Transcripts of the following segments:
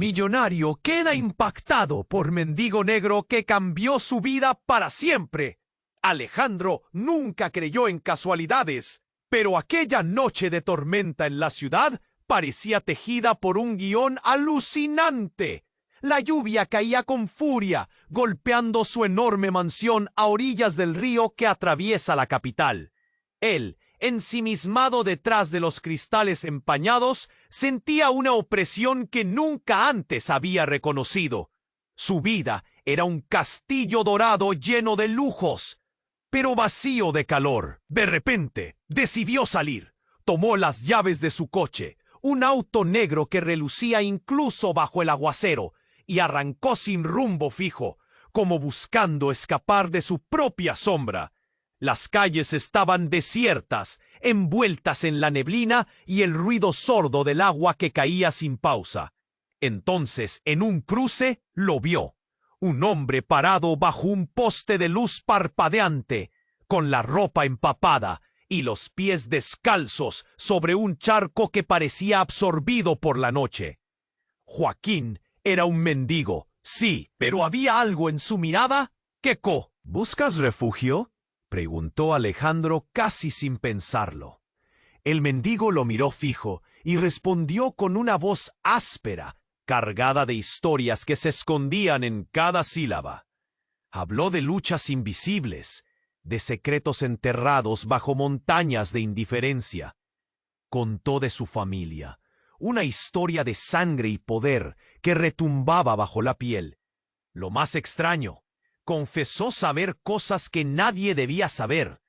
Millonario queda impactado por mendigo negro que cambió su vida para siempre. Alejandro nunca creyó en casualidades, pero aquella noche de tormenta en la ciudad parecía tejida por un guión alucinante. La lluvia caía con furia, golpeando su enorme mansión a orillas del río que atraviesa la capital. Él, ensimismado detrás de los cristales empañados, sentía una opresión que nunca antes había reconocido. Su vida era un castillo dorado lleno de lujos, pero vacío de calor. De repente, decidió salir. Tomó las llaves de su coche, un auto negro que relucía incluso bajo el aguacero, y arrancó sin rumbo fijo, como buscando escapar de su propia sombra. Las calles estaban desiertas, envueltas en la neblina y el ruido sordo del agua que caía sin pausa. Entonces, en un cruce, lo vio. Un hombre parado bajo un poste de luz parpadeante, con la ropa empapada y los pies descalzos sobre un charco que parecía absorbido por la noche. Joaquín era un mendigo, sí, pero había algo en su mirada que ¿Buscas refugio?, preguntó Alejandro casi sin pensarlo. El mendigo lo miró fijo y respondió con una voz áspera, cargada de historias que se escondían en cada sílaba. Habló de luchas invisibles, de secretos enterrados bajo montañas de indiferencia. Contó de su familia, una historia de sangre y poder que retumbaba bajo la piel. Lo más extraño, confesó saber cosas que nadie debía saber,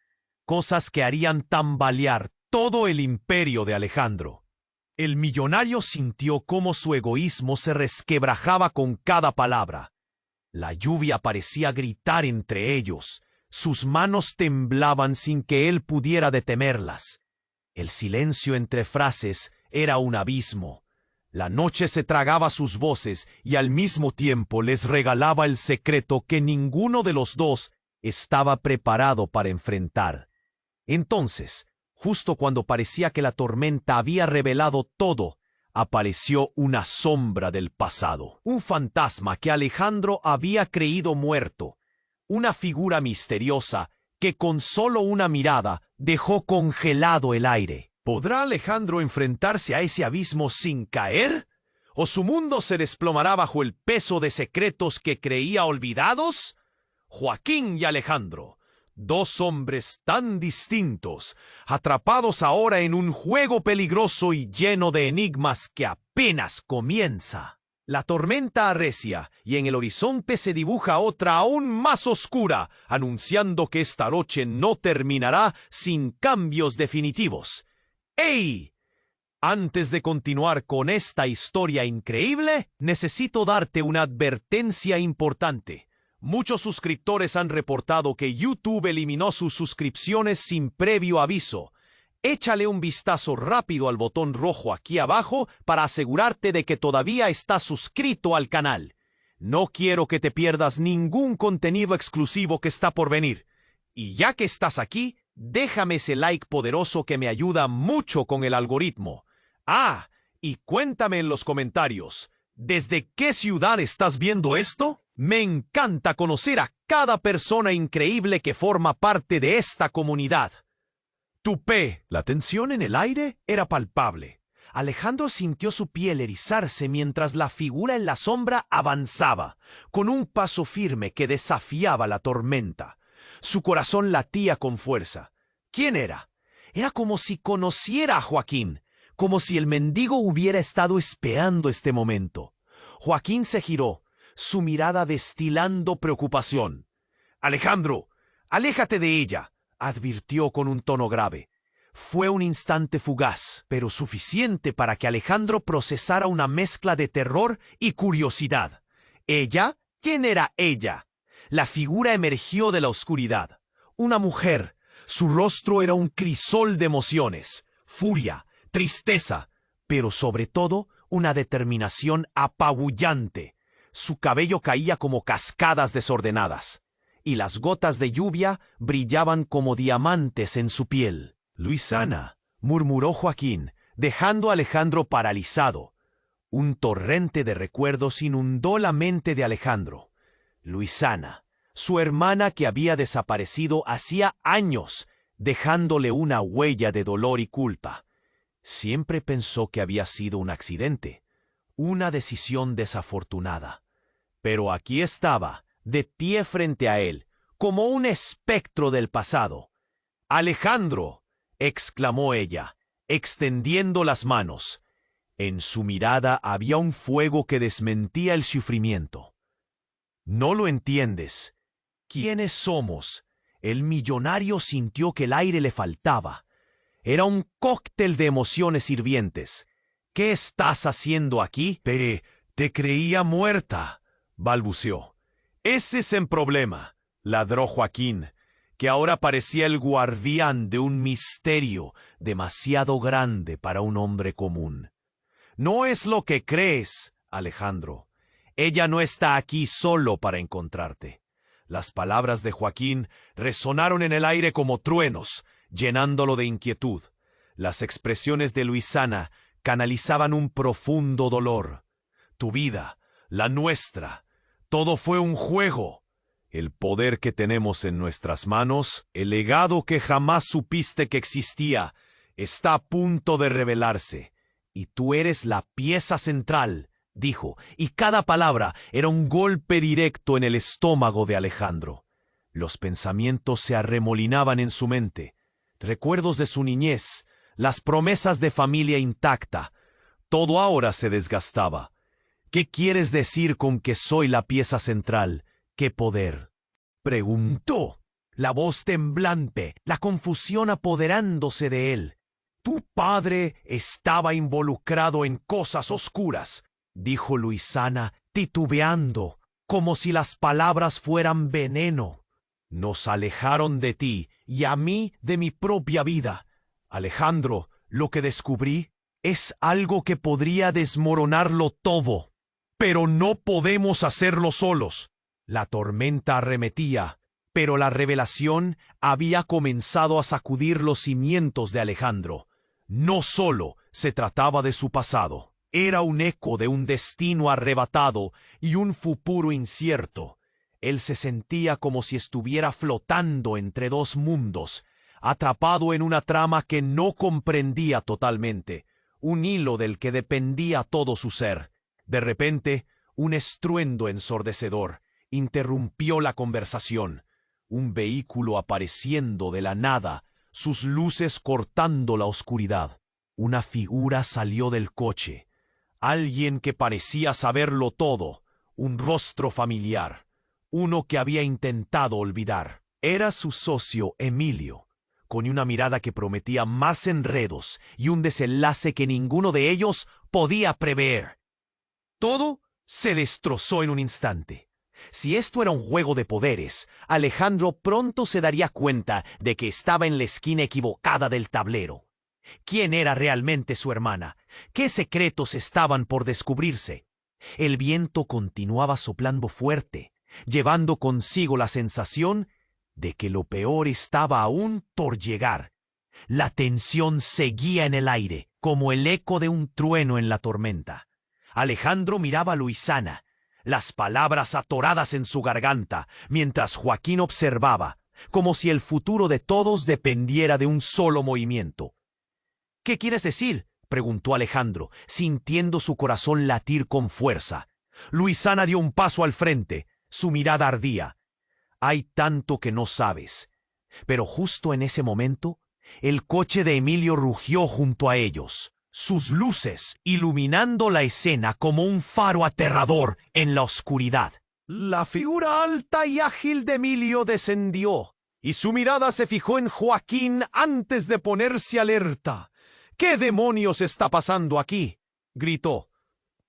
cosas que harían tambalear todo el imperio de Alejandro. El millonario sintió cómo su egoísmo se resquebrajaba con cada palabra. La lluvia parecía gritar entre ellos. Sus manos temblaban sin que él pudiera detenerlas. El silencio entre frases era un abismo. La noche se tragaba sus voces y al mismo tiempo les regalaba el secreto que ninguno de los dos estaba preparado para enfrentar. Entonces, justo cuando parecía que la tormenta había revelado todo, apareció una sombra del pasado. Un fantasma que Alejandro había creído muerto. Una figura misteriosa que con solo una mirada dejó congelado el aire. ¿Podrá Alejandro enfrentarse a ese abismo sin caer? ¿O su mundo se desplomará bajo el peso de secretos que creía olvidados? Joaquín y Alejandro, dos hombres tan distintos, atrapados ahora en un juego peligroso y lleno de enigmas que apenas comienza. La tormenta arrecia y en el horizonte se dibuja otra aún más oscura, anunciando que esta noche no terminará sin cambios definitivos. ¡Ey! Antes de continuar con esta historia increíble, necesito darte una advertencia importante. Muchos suscriptores han reportado que YouTube eliminó sus suscripciones sin previo aviso. Échale un vistazo rápido al botón rojo aquí abajo para asegurarte de que todavía estás suscrito al canal. No quiero que te pierdas ningún contenido exclusivo que está por venir. Y ya que estás aquí, déjame ese like poderoso que me ayuda mucho con el algoritmo. Ah, y cuéntame en los comentarios, ¿desde qué ciudad estás viendo esto? Me encanta conocer a cada persona increíble que forma parte de esta comunidad. Tupé. La tensión en el aire era palpable. Alejandro sintió su piel erizarse mientras la figura en la sombra avanzaba, con un paso firme que desafiaba la tormenta. Su corazón latía con fuerza. ¿Quién era? Era como si conociera a Joaquín, como si el mendigo hubiera estado esperando este momento. Joaquín se giró, su mirada destilando preocupación. «Alejandro, aléjate de ella», advirtió con un tono grave. Fue un instante fugaz, pero suficiente para que Alejandro procesara una mezcla de terror y curiosidad. ¿Ella? ¿Quién era ella? La figura emergió de la oscuridad. Una mujer. Su rostro era un crisol de emociones, furia, tristeza, pero sobre todo una determinación apabullante. Su cabello caía como cascadas desordenadas, y las gotas de lluvia brillaban como diamantes en su piel. «Luisana», murmuró Joaquín, dejando a Alejandro paralizado. Un torrente de recuerdos inundó la mente de Alejandro. Luisana, su hermana que había desaparecido hacía años, dejándole una huella de dolor y culpa. Siempre pensó que había sido un accidente, una decisión desafortunada. Pero aquí estaba, de pie frente a él, como un espectro del pasado. «¡Alejandro!», exclamó ella, extendiendo las manos. En su mirada había un fuego que desmentía el sufrimiento. «No lo entiendes. ¿Quiénes somos?». El millonario sintió que el aire le faltaba. Era un cóctel de emociones hirvientes. «¿Qué estás haciendo aquí?». Te creía muerta», balbuceó. «Ese es el problema», ladró Joaquín, que ahora parecía el guardián de un misterio demasiado grande para un hombre común. «No es lo que crees, Alejandro. Ella no está aquí solo para encontrarte». Las palabras de Joaquín resonaron en el aire como truenos, llenándolo de inquietud. Las expresiones de Luisana canalizaban un profundo dolor. «Tu vida, la nuestra, todo fue un juego. El poder que tenemos en nuestras manos, el legado que jamás supiste que existía, está a punto de revelarse. Y tú eres la pieza central», dijo, y cada palabra era un golpe directo en el estómago de Alejandro. Los pensamientos se arremolinaban en su mente. Recuerdos de su niñez, las promesas de familia intacta. Todo ahora se desgastaba. «¿Qué quieres decir con que soy la pieza central? ¿Qué poder?», preguntó, la voz temblante, la confusión apoderándose de él. «Tu padre estaba involucrado en cosas oscuras», dijo Luisana, titubeando, como si las palabras fueran veneno. «Nos alejaron de ti y a mí de mi propia vida. Alejandro, lo que descubrí es algo que podría desmoronarlo todo. Pero no podemos hacerlo solos». La tormenta arremetía, pero la revelación había comenzado a sacudir los cimientos de Alejandro. No solo se trataba de su pasado, era un eco de un destino arrebatado y un futuro incierto. Él se sentía como si estuviera flotando entre dos mundos, atrapado en una trama que no comprendía totalmente, un hilo del que dependía todo su ser. De repente, un estruendo ensordecedor interrumpió la conversación. Un vehículo apareciendo de la nada, sus luces cortando la oscuridad. Una figura salió del coche. Alguien que parecía saberlo todo, un rostro familiar, uno que había intentado olvidar. Era su socio Emilio, con una mirada que prometía más enredos y un desenlace que ninguno de ellos podía prever. Todo se destrozó en un instante. Si esto era un juego de poderes, Alejandro pronto se daría cuenta de que estaba en la esquina equivocada del tablero. ¿Quién era realmente su hermana? ¿Qué secretos estaban por descubrirse? El viento continuaba soplando fuerte, llevando consigo la sensación de que lo peor estaba aún por llegar. La tensión seguía en el aire, como el eco de un trueno en la tormenta. Alejandro miraba a Luisana, las palabras atoradas en su garganta, mientras Joaquín observaba, como si el futuro de todos dependiera de un solo movimiento. «¿Qué quieres decir?», preguntó Alejandro, sintiendo su corazón latir con fuerza. Luisana dio un paso al frente, su mirada ardía. «Hay tanto que no sabes». Pero justo en ese momento, el coche de Emilio rugió junto a ellos, sus luces iluminando la escena como un faro aterrador en la oscuridad. La figura alta y ágil de Emilio descendió, y su mirada se fijó en Joaquín antes de ponerse alerta. «¿Qué demonios está pasando aquí?», gritó.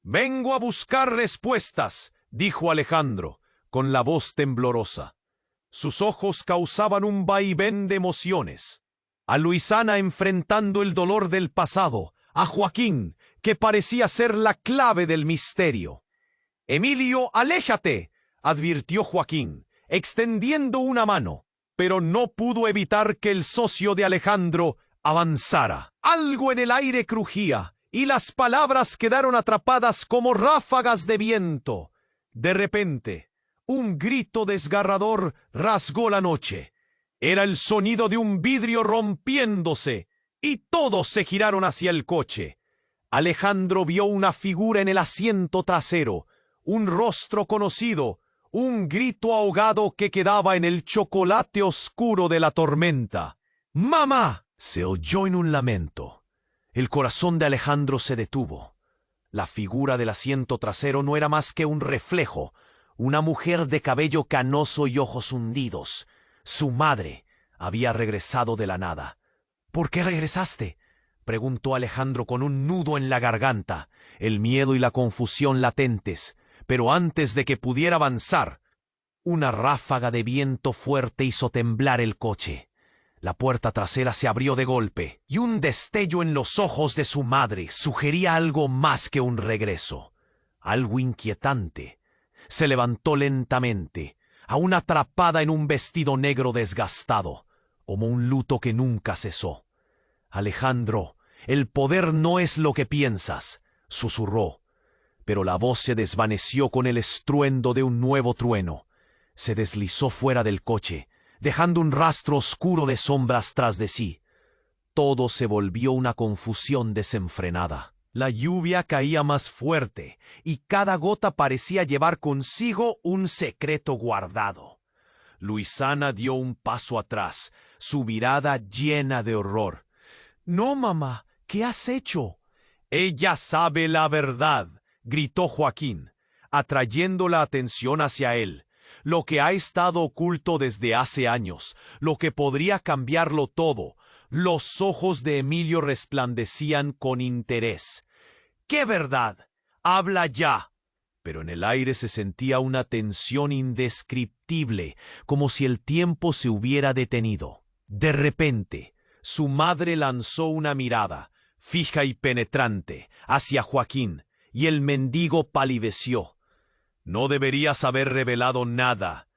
«Vengo a buscar respuestas», dijo Alejandro, con la voz temblorosa. Sus ojos causaban un vaivén de emociones. A Luisana enfrentando el dolor del pasado, a Joaquín, que parecía ser la clave del misterio. «Emilio, aléjate», advirtió Joaquín, extendiendo una mano, pero no pudo evitar que el socio de Alejandro avanzara. Algo en el aire crujía, y las palabras quedaron atrapadas como ráfagas de viento. De repente, un grito desgarrador rasgó la noche. Era el sonido de un vidrio rompiéndose, y todos se giraron hacia el coche. Alejandro vio una figura en el asiento trasero, un rostro conocido, un grito ahogado que quedaba en el chocolate oscuro de la tormenta. ¡Mamá!, se oyó en un lamento. El corazón de Alejandro se detuvo. La figura del asiento trasero no era más que un reflejo, una mujer de cabello canoso y ojos hundidos. Su madre había regresado de la nada. ¿Por qué regresaste?, preguntó Alejandro con un nudo en la garganta, el miedo y la confusión latentes. Pero antes de que pudiera avanzar, una ráfaga de viento fuerte hizo temblar el coche. La puerta trasera se abrió de golpe, y un destello en los ojos de su madre sugería algo más que un regreso, algo inquietante. Se levantó lentamente, aún atrapada en un vestido negro desgastado, como un luto que nunca cesó. «Alejandro, el poder no es lo que piensas», susurró. Pero la voz se desvaneció con el estruendo de un nuevo trueno. Se deslizó fuera del coche, dejando un rastro oscuro de sombras tras de sí. Todo se volvió una confusión desenfrenada. La lluvia caía más fuerte, y cada gota parecía llevar consigo un secreto guardado. Luisana dio un paso atrás, su mirada llena de horror. «No, mamá, ¿qué has hecho?» «Ella sabe la verdad», gritó Joaquín, atrayendo la atención hacia él. «Lo que ha estado oculto desde hace años, lo que podría cambiarlo todo». Los ojos de Emilio resplandecían con interés. «¿Qué verdad? Habla ya». Pero en el aire se sentía una tensión indescriptible, como si el tiempo se hubiera detenido. De repente, su madre lanzó una mirada, fija y penetrante, hacia Joaquín, y el mendigo palideció. «No deberías haber revelado nada».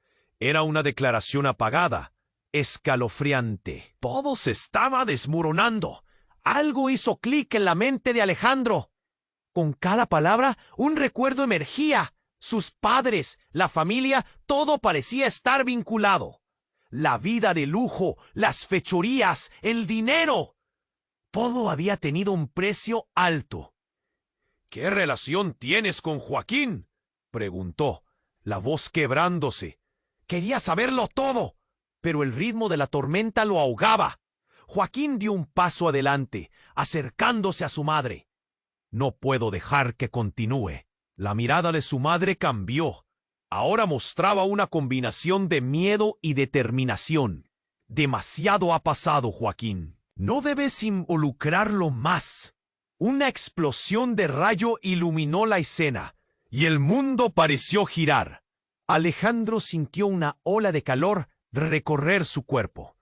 Era una declaración apagada, escalofriante. Todo se estaba desmoronando. Algo hizo clic en la mente de Alejandro. Con cada palabra, un recuerdo emergía. Sus padres, la familia, todo parecía estar vinculado. La vida de lujo, las fechorías, el dinero. Todo había tenido un precio alto. «¿Qué relación tienes con Joaquín?», preguntó, la voz quebrándose. Quería saberlo todo, pero el ritmo de la tormenta lo ahogaba. Joaquín dio un paso adelante, acercándose a su madre. «No puedo dejar que continúe». La mirada de su madre cambió. Ahora mostraba una combinación de miedo y determinación. «Demasiado ha pasado, Joaquín. No debes involucrarlo más». Una explosión de rayo iluminó la escena, y el mundo pareció girar. Alejandro sintió una ola de calor recorrer su cuerpo.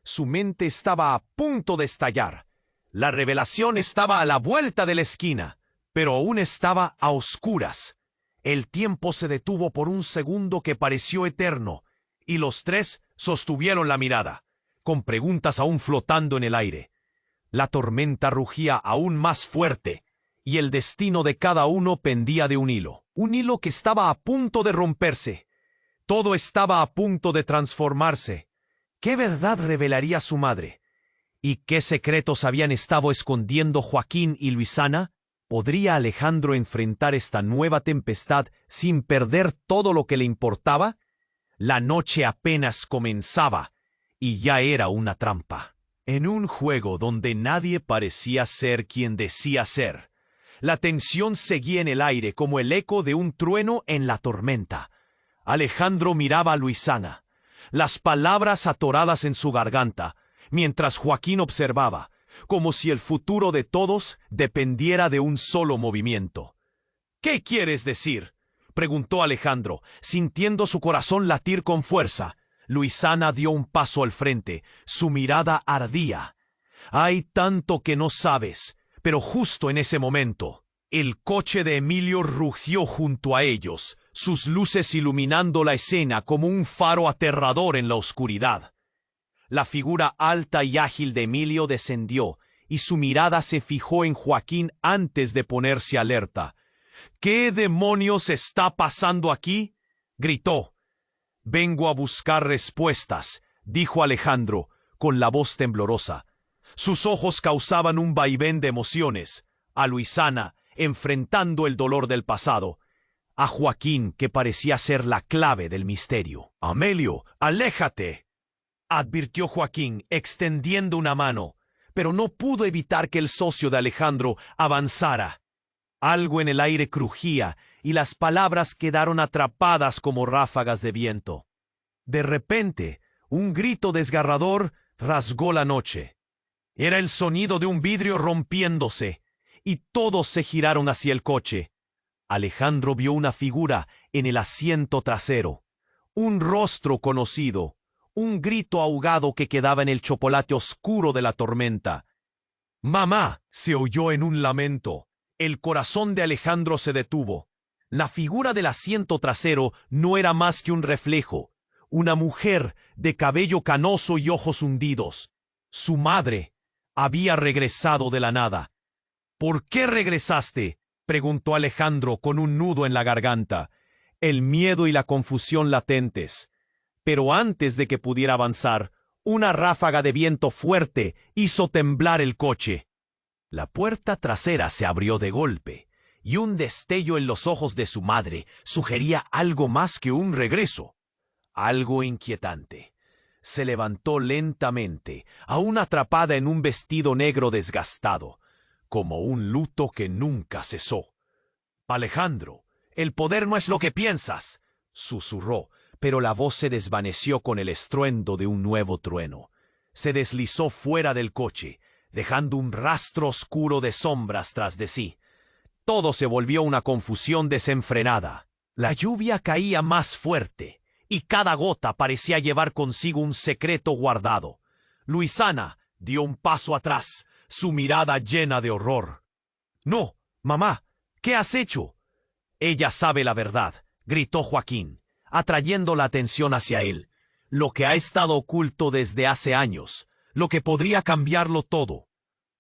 Su mente estaba a punto de estallar. La revelación estaba a la vuelta de la esquina, pero aún estaba a oscuras. El tiempo se detuvo por un segundo que pareció eterno, y los tres sostuvieron la mirada, con preguntas aún flotando en el aire. La tormenta rugía aún más fuerte, y el destino de cada uno pendía de un hilo que estaba a punto de romperse. Todo estaba a punto de transformarse. ¿Qué verdad revelaría su madre? ¿Y qué secretos habían estado escondiendo Joaquín y Luisana? ¿Podría Alejandro enfrentar esta nueva tempestad sin perder todo lo que le importaba? La noche apenas comenzaba, y ya era una trampa. En un juego donde nadie parecía ser quien decía ser, la tensión seguía en el aire como el eco de un trueno en la tormenta. Alejandro miraba a Luisana, las palabras atoradas en su garganta, mientras Joaquín observaba, como si el futuro de todos dependiera de un solo movimiento. «¿Qué quieres decir?», preguntó Alejandro, sintiendo su corazón latir con fuerza. Luisana dio un paso al frente, su mirada ardía. «Hay tanto que no sabes», pero justo en ese momento, el coche de Emilio rugió junto a ellos, sus luces iluminando la escena como un faro aterrador en la oscuridad. La figura alta y ágil de Emilio descendió, y su mirada se fijó en Joaquín antes de ponerse alerta. —¿Qué demonios está pasando aquí? —gritó. —Vengo a buscar respuestas —dijo Alejandro, con la voz temblorosa. Sus ojos causaban un vaivén de emociones. A Luisana, enfrentando el dolor del pasado. A Joaquín, que parecía ser la clave del misterio. —Amelio, aléjate —advirtió Joaquín, extendiendo una mano, pero no pudo evitar que el socio de Alejandro avanzara. Algo en el aire crujía y las palabras quedaron atrapadas como ráfagas de viento. De repente, un grito desgarrador rasgó la noche. Era el sonido de un vidrio rompiéndose, y todos se giraron hacia el coche. Alejandro vio una figura en el asiento trasero, un rostro conocido, un grito ahogado que quedaba en el chocolate oscuro de la tormenta. ¡Mamá!, se oyó en un lamento. El corazón de Alejandro se detuvo. La figura del asiento trasero no era más que un reflejo, una mujer de cabello canoso y ojos hundidos. Su madre había regresado de la nada. —¿Por qué regresaste? —preguntó Alejandro con un nudo en la garganta, el miedo y la confusión latentes. Pero antes de que pudiera avanzar, una ráfaga de viento fuerte hizo temblar el coche. La puerta trasera se abrió de golpe, y un destello en los ojos de su madre sugería algo más que un regreso. Algo inquietante. Se levantó lentamente, aún atrapada en un vestido negro desgastado, como un luto que nunca cesó. —Alejandro, el poder no es lo que piensas —susurró, pero la voz se desvaneció con el estruendo de un nuevo trueno. Se deslizó fuera del coche, dejando un rastro oscuro de sombras tras de sí. Todo se volvió una confusión desenfrenada. La lluvia caía más fuerte, y cada gota parecía llevar consigo un secreto guardado. Luisana dio un paso atrás, su mirada llena de horror. —No, mamá, ¿qué has hecho? —Ella sabe la verdad —gritó Joaquín, atrayendo la atención hacia él—, lo que ha estado oculto desde hace años, lo que podría cambiarlo todo.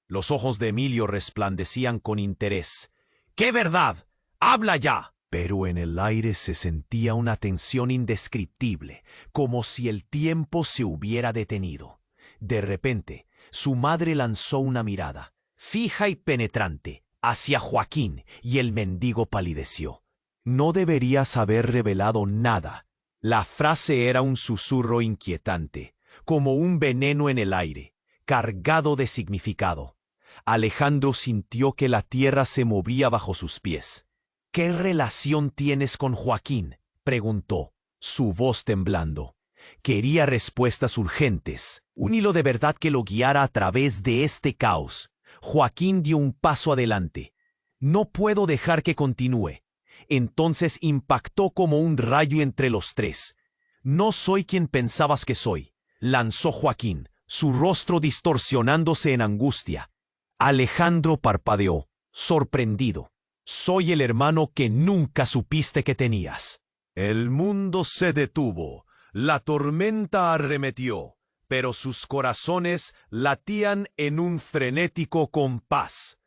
Los ojos de Emilio resplandecían con interés. —¿Qué verdad? ¡Habla ya! Pero en el aire se sentía una tensión indescriptible, como si el tiempo se hubiera detenido. De repente, su madre lanzó una mirada, fija y penetrante, hacia Joaquín, y el mendigo palideció. No deberías haber revelado nada. La frase era un susurro inquietante, como un veneno en el aire, cargado de significado. Alejandro sintió que la tierra se movía bajo sus pies. —¿Qué relación tienes con Joaquín? —preguntó, su voz temblando. Quería respuestas urgentes, un hilo de verdad que lo guiara a través de este caos. Joaquín dio un paso adelante. —No puedo dejar que continúe. Entonces impactó como un rayo entre los tres. —No soy quien pensabas que soy —lanzó Joaquín, su rostro distorsionándose en angustia. Alejandro parpadeó, sorprendido. —Soy el hermano que nunca supiste que tenías. El mundo se detuvo. La tormenta arremetió, pero sus corazones latían en un frenético compás.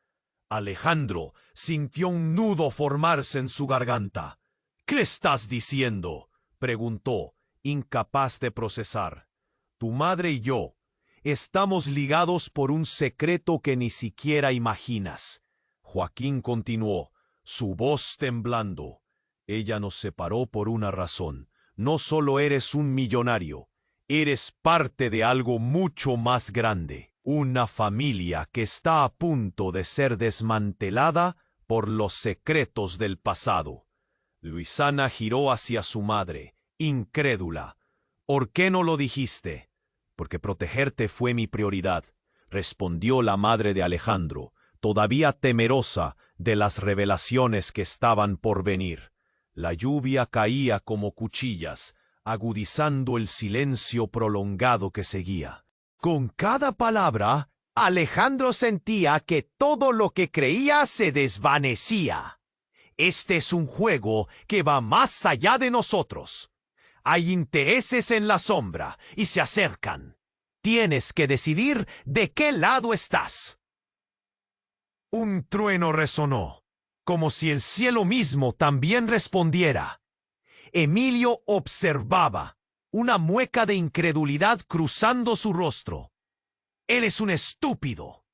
Alejandro sintió un nudo formarse en su garganta. —¿Qué estás diciendo? —preguntó, incapaz de procesar. Tu madre y yo estamos ligados por un secreto que ni siquiera imaginas. Joaquín continuó, su voz temblando. Ella nos separó por una razón. No solo eres un millonario, eres parte de algo mucho más grande. Una familia que está a punto de ser desmantelada por los secretos del pasado. Luisana giró hacia su madre, incrédula. —¿Por qué no lo dijiste? —Porque protegerte fue mi prioridad —respondió la madre de Alejandro, todavía temerosa de las revelaciones que estaban por venir. La lluvia caía como cuchillas, agudizando el silencio prolongado que seguía. Con cada palabra, Alejandro sentía que todo lo que creía se desvanecía. Este es un juego que va más allá de nosotros. Hay intereses en la sombra y se acercan. Tienes que decidir de qué lado estás. Un trueno resonó, como si el cielo mismo también respondiera. Emilio observaba, una mueca de incredulidad cruzando su rostro. «Eres un estúpido»,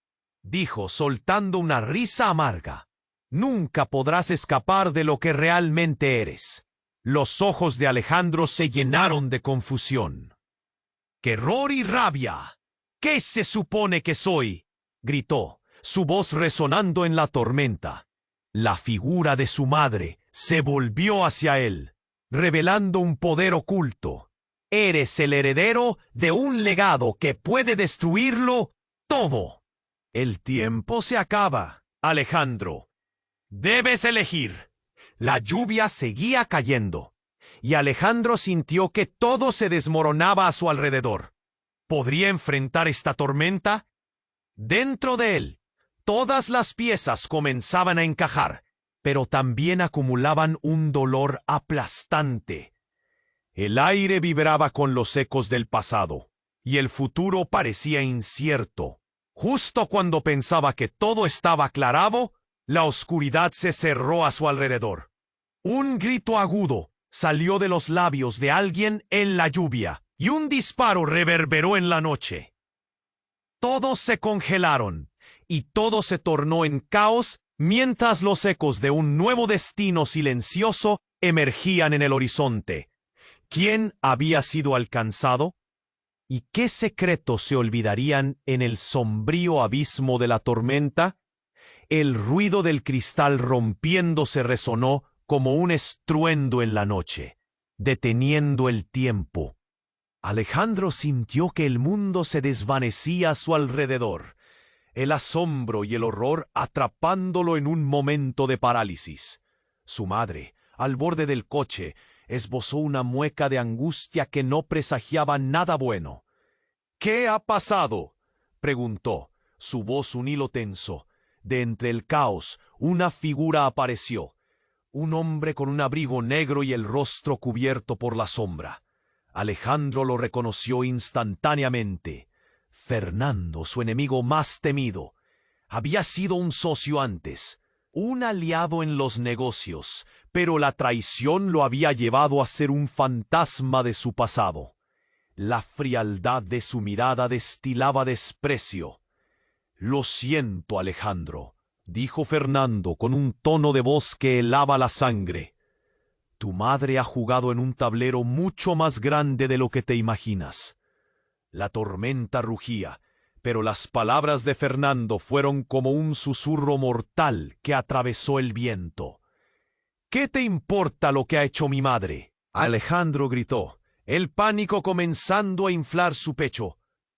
dijo soltando una risa amarga. «Nunca podrás escapar de lo que realmente eres». Los ojos de Alejandro se llenaron de confusión. ¡Qué error y rabia! ¿Qué se supone que soy?, gritó, su voz resonando en la tormenta. La figura de su madre se volvió hacia él, revelando un poder oculto. Eres el heredero de un legado que puede destruirlo todo. El tiempo se acaba, Alejandro. Debes elegir. La lluvia seguía cayendo, y Alejandro sintió que todo se desmoronaba a su alrededor. ¿Podría enfrentar esta tormenta? Dentro de él, todas las piezas comenzaban a encajar, pero también acumulaban un dolor aplastante. El aire vibraba con los ecos del pasado, y el futuro parecía incierto. Justo cuando pensaba que todo estaba aclarado, la oscuridad se cerró a su alrededor. Un grito agudo salió de los labios de alguien en la lluvia, y un disparo reverberó en la noche. Todos se congelaron, y todo se tornó en caos mientras los ecos de un nuevo destino silencioso emergían en el horizonte. ¿Quién había sido alcanzado? ¿Y qué secretos se olvidarían en el sombrío abismo de la tormenta? El ruido del cristal rompiéndose resonó como un estruendo en la noche, deteniendo el tiempo. Alejandro sintió que el mundo se desvanecía a su alrededor, el asombro y el horror atrapándolo en un momento de parálisis. Su madre, al borde del coche, esbozó una mueca de angustia que no presagiaba nada bueno. «¿Qué ha pasado?», preguntó, su voz un hilo tenso. De entre el caos, una figura apareció. Un hombre con un abrigo negro y el rostro cubierto por la sombra. Alejandro lo reconoció instantáneamente. Fernando, su enemigo más temido. Había sido un socio antes, un aliado en los negocios, pero la traición lo había llevado a ser un fantasma de su pasado. La frialdad de su mirada destilaba desprecio. «Lo siento, Alejandro», dijo Fernando con un tono de voz que helaba la sangre. «Tu madre ha jugado en un tablero mucho más grande de lo que te imaginas». La tormenta rugía, pero las palabras de Fernando fueron como un susurro mortal que atravesó el viento. «¿Qué te importa lo que ha hecho mi madre?», Alejandro gritó, el pánico comenzando a inflar su pecho.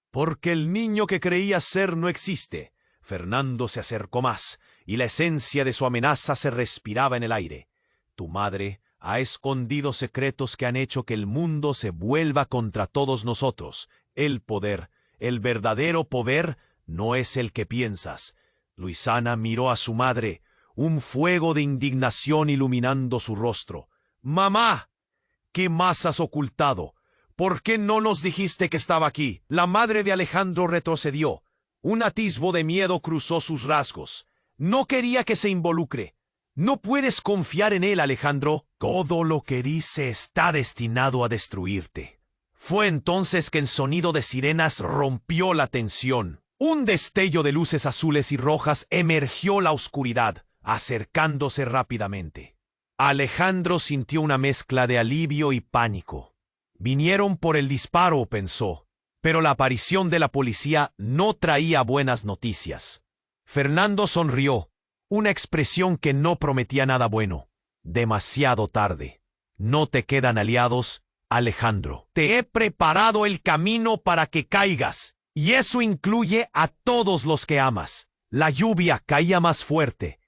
«Porque el niño que creía ser no existe». Fernando se acercó más, y la esencia de su amenaza se respiraba en el aire. «Tu madre ha escondido secretos que han hecho que el mundo se vuelva contra todos nosotros. El poder, el verdadero poder, no es el que piensas». Luisana miró a su madre, un fuego de indignación iluminando su rostro. «¡Mamá! ¿Qué más has ocultado? ¿Por qué no nos dijiste que estaba aquí?». La madre de Alejandro retrocedió. Un atisbo de miedo cruzó sus rasgos. «No quería que se involucre. No puedes confiar en él, Alejandro. Todo lo que dice está destinado a destruirte». Fue entonces que el sonido de sirenas rompió la tensión. Un destello de luces azules y rojas emergió la oscuridad, acercándose rápidamente. Alejandro sintió una mezcla de alivio y pánico. Vinieron por el disparo, pensó, pero la aparición de la policía no traía buenas noticias. Fernando sonrió, una expresión que no prometía nada bueno. «Demasiado tarde. No te quedan aliados, Alejandro. Te he preparado el camino para que caigas, y eso incluye a todos los que amas». La lluvia caía más fuerte,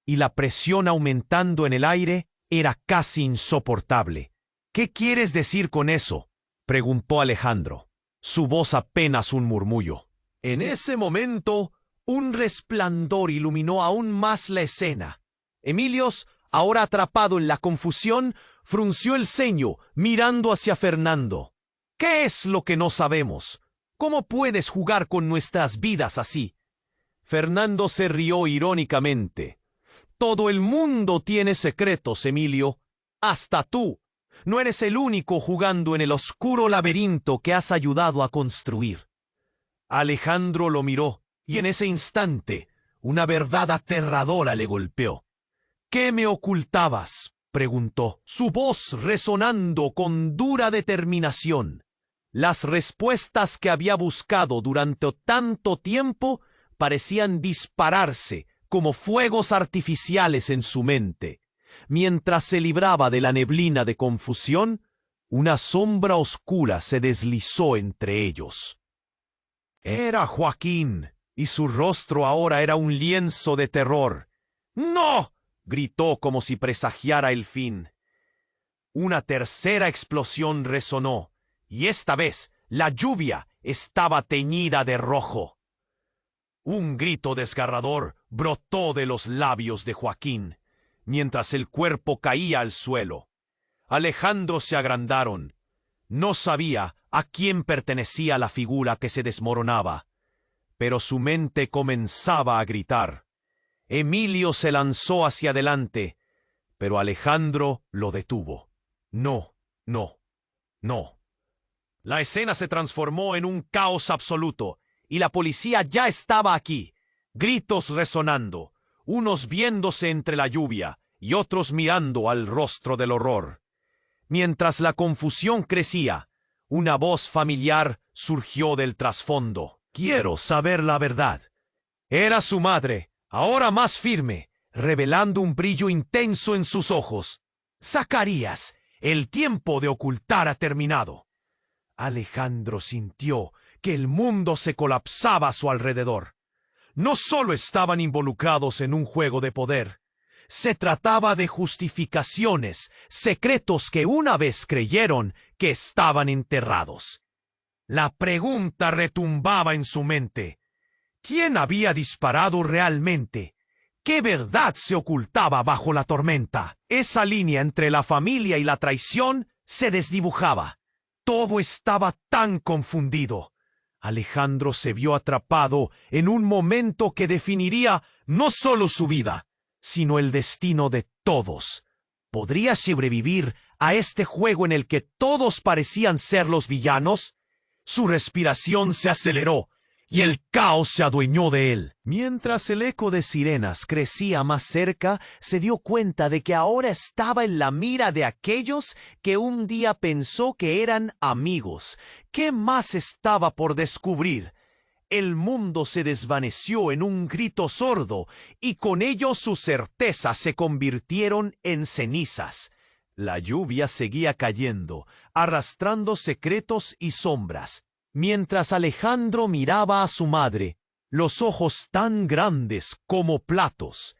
y la presión aumentando en el aire era casi insoportable. «¿Qué quieres decir con eso?», preguntó Alejandro, su voz apenas un murmullo. En ese momento, un resplandor iluminó aún más la escena. Emilios, ahora atrapado en la confusión, frunció el ceño, mirando hacia Fernando. «¿Qué es lo que no sabemos? ¿Cómo puedes jugar con nuestras vidas así?». Fernando se rió irónicamente. Todo el mundo tiene secretos, Emilio. Hasta tú. No eres el único jugando en el oscuro laberinto que has ayudado a construir. Alejandro lo miró, y en ese instante, una verdad aterradora le golpeó. ¿Qué me ocultabas?, preguntó, su voz resonando con dura determinación. Las respuestas que había buscado durante tanto tiempo parecían dispararse como fuegos artificiales en su mente. Mientras se libraba de la neblina de confusión, una sombra oscura se deslizó entre ellos. Era Joaquín, y su rostro ahora era un lienzo de terror. ¡No!, gritó como si presagiara el fin. Una tercera explosión resonó, y esta vez la lluvia estaba teñida de rojo. Un grito desgarrador brotó de los labios de Joaquín, mientras el cuerpo caía al suelo. Alejandro se agrandaron. No sabía a quién pertenecía la figura que se desmoronaba, pero su mente comenzaba a gritar. Emilio se lanzó hacia adelante, pero Alejandro lo detuvo. No, no, no. La escena se transformó en un caos absoluto, y la policía ya estaba aquí, gritos resonando, unos viéndose entre la lluvia y otros mirando al rostro del horror. Mientras la confusión crecía, una voz familiar surgió del trasfondo. «Quiero saber la verdad». Era su madre, ahora más firme, revelando un brillo intenso en sus ojos. «Zacarías, el tiempo de ocultar ha terminado». Alejandro sintió que el mundo se colapsaba a su alrededor. No solo estaban involucrados en un juego de poder, se trataba de justificaciones, secretos que una vez creyeron que estaban enterrados. La pregunta retumbaba en su mente. ¿Quién había disparado realmente? ¿Qué verdad se ocultaba bajo la tormenta? Esa línea entre la familia y la traición se desdibujaba. Todo estaba tan confundido. Alejandro se vio atrapado en un momento que definiría no solo su vida, sino el destino de todos. ¿Podría sobrevivir a este juego en el que todos parecían ser los villanos? Su respiración se aceleró y el caos se adueñó de él. Mientras el eco de sirenas crecía más cerca, se dio cuenta de que ahora estaba en la mira de aquellos que un día pensó que eran amigos. ¿Qué más estaba por descubrir? El mundo se desvaneció en un grito sordo, y con ello sus certezas se convirtieron en cenizas. La lluvia seguía cayendo, arrastrando secretos y sombras, mientras Alejandro miraba a su madre, los ojos tan grandes como platos.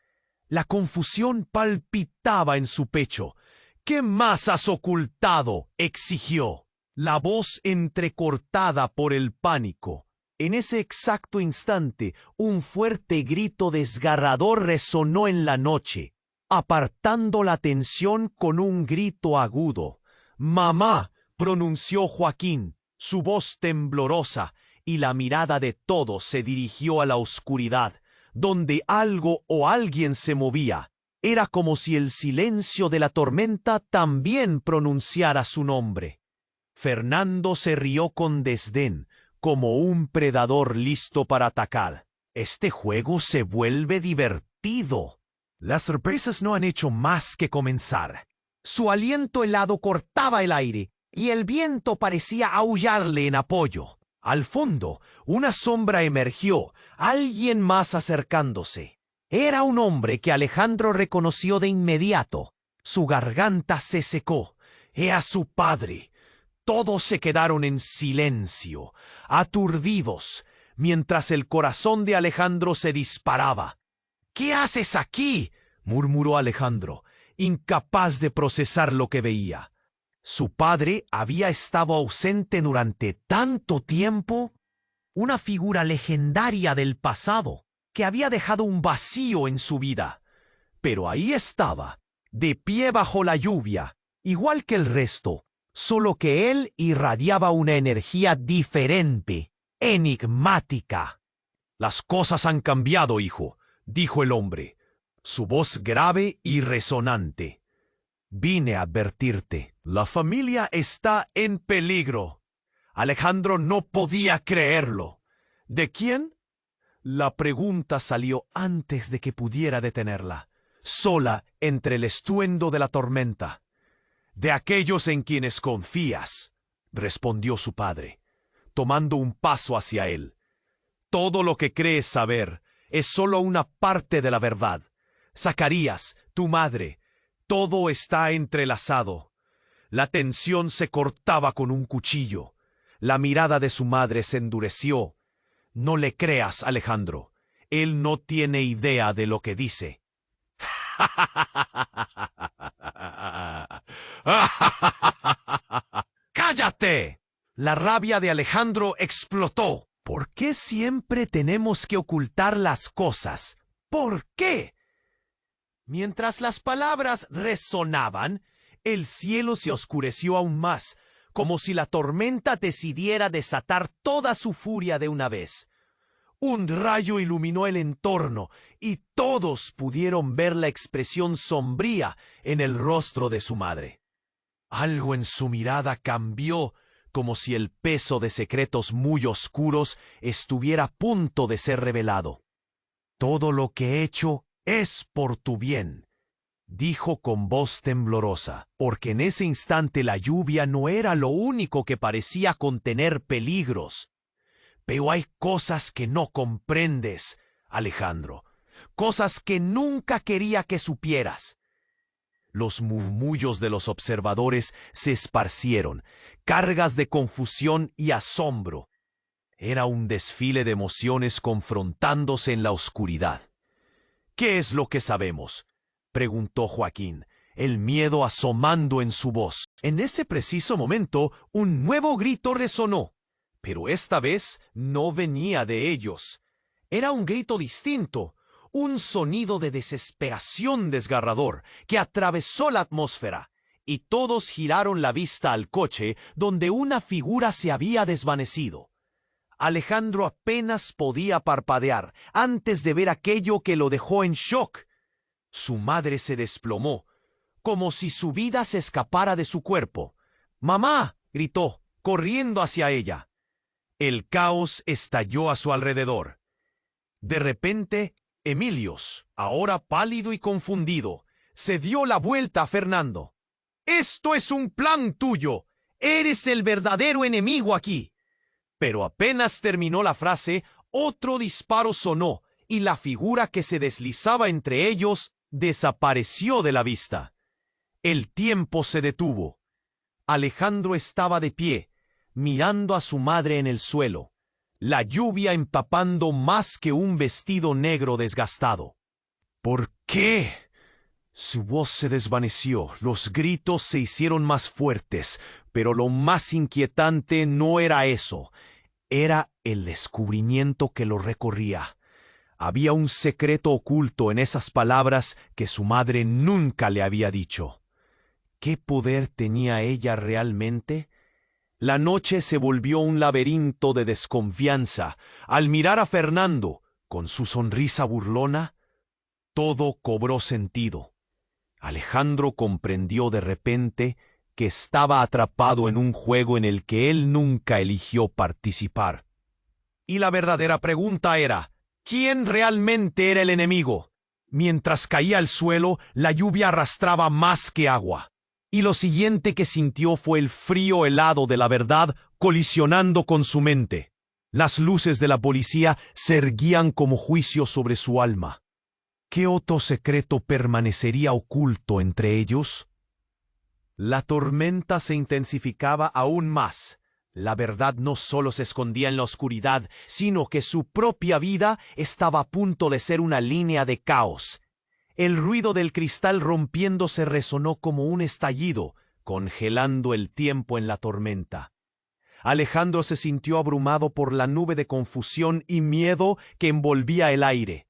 La confusión palpitaba en su pecho. «¿Qué más has ocultado?», exigió. La voz entrecortada por el pánico. En ese exacto instante, un fuerte grito desgarrador resonó en la noche, apartando la tensión con un grito agudo. «¡Mamá!», pronunció Joaquín, su voz temblorosa, y la mirada de todos se dirigió a la oscuridad, donde algo o alguien se movía. Era como si el silencio de la tormenta también pronunciara su nombre. Fernando se rió con desdén, como un predador listo para atacar. Este juego se vuelve divertido. Las sorpresas no han hecho más que comenzar. Su aliento helado cortaba el aire, y el viento parecía aullarle en apoyo. Al fondo, una sombra emergió, alguien más acercándose. Era un hombre que Alejandro reconoció de inmediato. Su garganta se secó. Era su padre. Todos se quedaron en silencio, aturdidos, mientras el corazón de Alejandro se disparaba. «¿Qué haces aquí?», murmuró Alejandro, incapaz de procesar lo que veía. Su padre había estado ausente durante tanto tiempo, una figura legendaria del pasado que había dejado un vacío en su vida. Pero ahí estaba, de pie bajo la lluvia, igual que el resto, solo que él irradiaba una energía diferente, enigmática. Las cosas han cambiado, hijo, dijo el hombre, su voz grave y resonante. Vine a advertirte. La familia está en peligro. Alejandro no podía creerlo. ¿De quién? La pregunta salió antes de que pudiera detenerla, sola entre el estruendo de la tormenta. De aquellos en quienes confías, respondió su padre, tomando un paso hacia él. Todo lo que crees saber es solo una parte de la verdad. Zacarías, tu madre, todo está entrelazado. La tensión se cortaba con un cuchillo. La mirada de su madre se endureció. No le creas, Alejandro. Él no tiene idea de lo que dice. ¡Cállate! La rabia de Alejandro explotó. ¿Por qué siempre tenemos que ocultar las cosas? ¿Por qué? Mientras las palabras resonaban, el cielo se oscureció aún más, como si la tormenta decidiera desatar toda su furia de una vez. Un rayo iluminó el entorno y todos pudieron ver la expresión sombría en el rostro de su madre. Algo en su mirada cambió, como si el peso de secretos muy oscuros estuviera a punto de ser revelado. Todo lo que he hecho es por tu bien, dijo con voz temblorosa, porque en ese instante la lluvia no era lo único que parecía contener peligros. Pero hay cosas que no comprendes, Alejandro, cosas que nunca quería que supieras. Los murmullos de los observadores se esparcieron, cargas de confusión y asombro. Era un desfile de emociones confrontándose en la oscuridad. ¿Qué es lo que sabemos?, preguntó Joaquín, el miedo asomando en su voz. En ese preciso momento, un nuevo grito resonó, pero esta vez no venía de ellos. Era un grito distinto, un sonido de desesperación desgarrador que atravesó la atmósfera, y todos giraron la vista al coche donde una figura se había desvanecido. Alejandro apenas podía parpadear antes de ver aquello que lo dejó en shock. Su madre se desplomó, como si su vida se escapara de su cuerpo. ¡Mamá!, gritó, corriendo hacia ella. El caos estalló a su alrededor. De repente, Emilios, ahora pálido y confundido, se dio la vuelta a Fernando. «¡Esto es un plan tuyo! ¡Eres el verdadero enemigo aquí!». Pero apenas terminó la frase, otro disparo sonó y la figura que se deslizaba entre ellos desapareció de la vista. El tiempo se detuvo. Alejandro estaba de pie, mirando a su madre en el suelo, la lluvia empapando más que un vestido negro desgastado. ¿Por qué? Su voz se desvaneció, los gritos se hicieron más fuertes, pero lo más inquietante no era eso. Era el descubrimiento que lo recorría. Había un secreto oculto en esas palabras que su madre nunca le había dicho. ¿Qué poder tenía ella realmente? La noche se volvió un laberinto de desconfianza. Al mirar a Fernando, con su sonrisa burlona, todo cobró sentido. Alejandro comprendió de repente que estaba atrapado en un juego en el que él nunca eligió participar. Y la verdadera pregunta era, ¿quién realmente era el enemigo? Mientras caía al suelo, la lluvia arrastraba más que agua. Y lo siguiente que sintió fue el frío helado de la verdad colisionando con su mente. Las luces de la policía se erguían como juicio sobre su alma. ¿Qué otro secreto permanecería oculto entre ellos? La tormenta se intensificaba aún más. La verdad no solo se escondía en la oscuridad, sino que su propia vida estaba a punto de ser una línea de caos. El ruido del cristal rompiéndose resonó como un estallido, congelando el tiempo en la tormenta. Alejandro se sintió abrumado por la nube de confusión y miedo que envolvía el aire.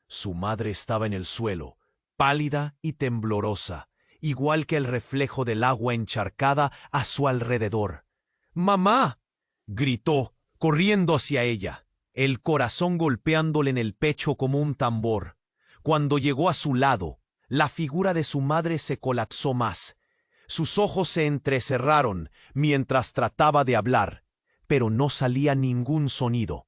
Su madre estaba en el suelo, pálida y temblorosa, igual que el reflejo del agua encharcada a su alrededor. «¡Mamá!», gritó, corriendo hacia ella. el corazón golpeándole en el pecho como un tambor. Cuando llegó a su lado, la figura de su madre se colapsó más. Sus ojos se entrecerraron mientras trataba de hablar, pero no salía ningún sonido.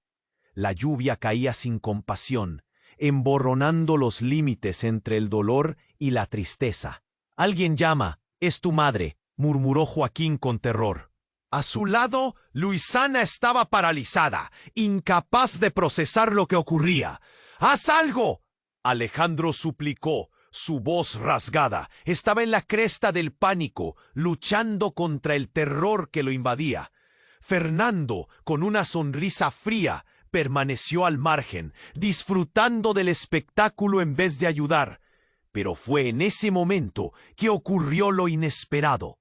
La lluvia caía sin compasión, emborronando los límites entre el dolor y la tristeza. «Alguien llama, es tu madre», murmuró Joaquín con terror. A su lado, Luisana estaba paralizada, incapaz de procesar lo que ocurría. «¡Haz algo!», Alejandro suplicó, su voz rasgada. Estaba en la cresta del pánico, luchando contra el terror que lo invadía. Fernando, con una sonrisa fría, permaneció al margen, disfrutando del espectáculo en vez de ayudar. Pero fue en ese momento que ocurrió lo inesperado.